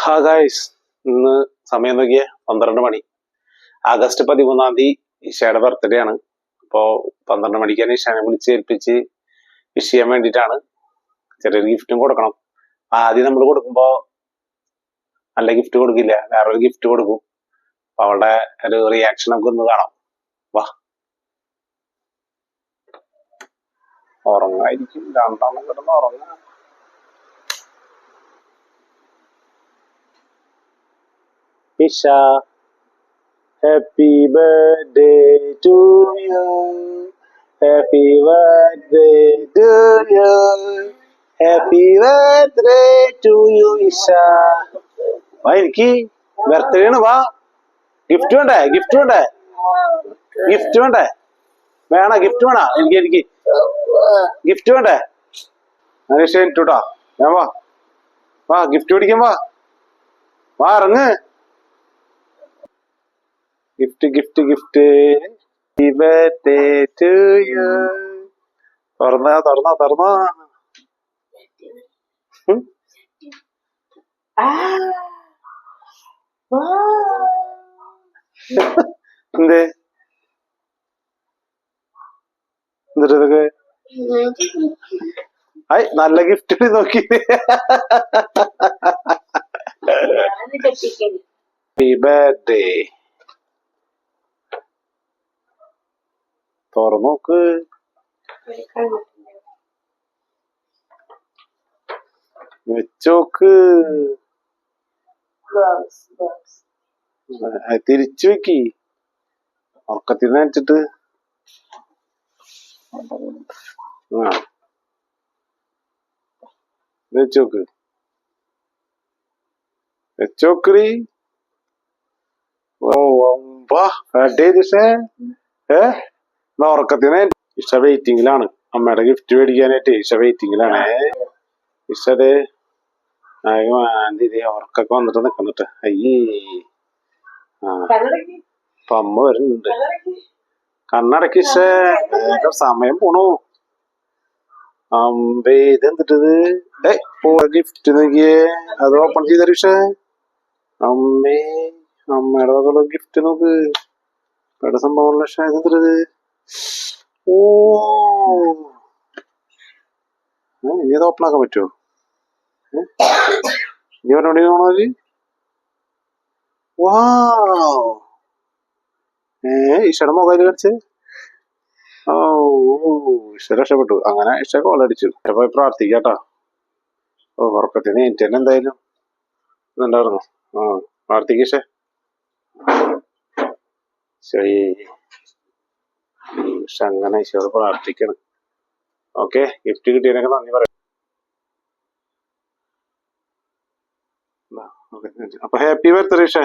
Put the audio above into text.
ഹാ ഗായ്സ്, ഇന്ന് സമയം നോക്കിയേ 12 മണി. ആഗസ്റ്റ് 13 ഇഷയുടെ ബർത്ത്ഡേ ആണ്. അപ്പോൾ 12 മണിക്ക് തന്നെ ഇഷാനെ വിളിച്ച് ഏൽപ്പിച്ച് വിഷ് ചെയ്യാൻ വേണ്ടിയിട്ടാണ്. ചെറിയൊരു ഗിഫ്റ്റും കൊടുക്കണം. ആദ്യം നമ്മൾ കൊടുക്കുമ്പോ നല്ല ഗിഫ്റ്റ് കൊടുക്കില്ല, വേറൊരു ഗിഫ്റ്റ് കൊടുക്കും. അപ്പൊ അവളുടെ ഒരു റിയാക്ഷൻ നമുക്ക് ഒന്ന് കാണാം. വാ. ഉറങ്ങായിരിക്കും, രണ്ടാമത് കിടന്ന് ഉറങ്ങാം. Isha, happy birthday to you. Happy birthday to you. Happy birthday to you, Isha. വാ, എനിക്ക് ബർത്ത്ഡേ ആണ്. വാ, ഗിഫ്റ്റ് വേണ്ടേ? ഗിഫ്റ്റ് വേണ്ടേ? ഗിഫ്റ്റ് വേണ്ടേ? വേണ ഗിഫ്റ്റ് വേണ? എനിക്ക് ഗിഫ്റ്റ് വേണ്ടേ? ഇട്ടുട്ടാ. ഞാൻ വാ വാ, ഗിഫ്റ്റ് പിടിക്കാൻ വാ. വാ, ഇറങ്ങ്. Gift gift gift. Happy birthday to you. തുറന്ന തുറന്ന തുറന്ന. എന്തേ എന്നിട്ടതൊക്കെ നല്ല ഗിഫ്റ്റ് നോക്കി. Happy birthday. തുറന്നോക്ക്. വെച്ചോക്ക്. തിരിച്ചു വെക്കി. ഉറക്കത്തിൽ നനച്ചിട്ട് വെച്ചോക്ക്. വെച്ചോക്കറി. ഓ വാ, ഉറക്കത്തിന് ഇഷ വെയിറ്റിംഗിലാണ്. അമ്മയുടെ ഗിഫ്റ്റ് മേടിക്കാനായിട്ട് ഇഷ വെയിറ്റിംഗിലാണ്. ഇഷത് ഉറക്കൊക്കെ വന്നിട്ട് നിക്കണിട്ട്. അയ്യേ, അപ്പൊ അമ്മ വരുന്നുണ്ട്. കണ്ണടക്കി. ഇഷ സമയം പോണു. അമ്പേ, ഇതെന്തിട്ടത്? ഗിഫ്റ്റ് നോക്കിയേ, അത് ഓപ്പൺ ചെയ്തരും. ഇഷ അമ്മേ, അമ്മയുടെ വകയുള്ള ഗിഫ്റ്റ് നോക്ക്. ഇവിടെ സംഭവം. ഇഷ ഇതെന്തിട്ടത്? ഓ, ഇനി അത് ഓപ്പൺ ആക്കാൻ പറ്റുമോ? ഇനി പറഞ്ഞോടി പോണത്. വാ, ഈശയുടെ മൊബൈൽ കളിച്ച്. ഓ, ഈശ രക്ഷപ്പെട്ടു. അങ്ങനെ ഈശ കോൾ അടിച്ചു. പോയി പ്രാർത്ഥിക്കാട്ടോ. ഓ, ഉറക്കത്തിന് എനിക്ക് തന്നെ എന്തായാലും ഇതുണ്ടായിരുന്നു. പ്രാർത്ഥിക്കീശ. ശരി, ഈശ അങ്ങനെ ഈശോട് പ്രാർത്ഥിക്കണം. ഓക്കെ, ഗിഫ്റ്റ് കിട്ടിയതിനൊക്കെ നന്ദി പറയാം. അപ്പൊ ഹാപ്പി ബർത്ത്ഡേ ഈശ.